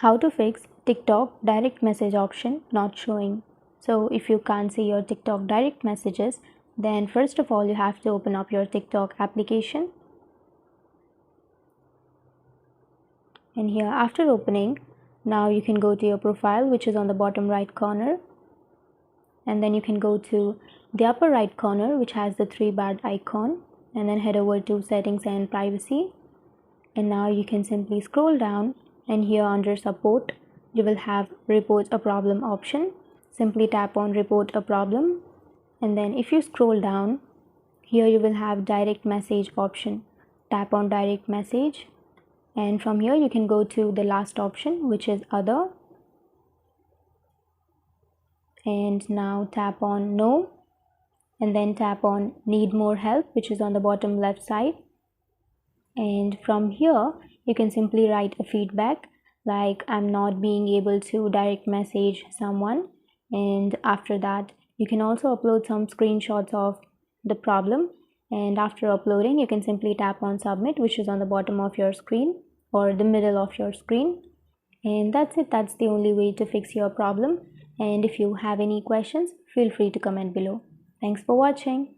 How to fix TikTok direct message option not showing. So if you can't see your TikTok direct messages, then first of all you have to open up your TikTok application. And here after opening, now you can go to your profile, which is on the bottom right corner. And then you can go to the upper right corner, which has the three bar icon, and then head over to settings and privacy. And now you can simply scroll down, and here under support you will have report a problem option. Simply tap on report a problem, and then if you scroll down, here you will have direct message option. Tap on direct message, and from here you can go to the last option, which is other, and now tap on no, and then tap on need more help, which is on the bottom left side. And from here you can simply write a feedback like I'm not being able to direct message someone. And after that you can also upload some screenshots of the problem, and after uploading you can simply tap on submit, which is on the bottom of your screen or the middle of your screen. And that's it. That's the only way to fix your problem. And if you have any questions, feel free to comment below. Thanks for watching.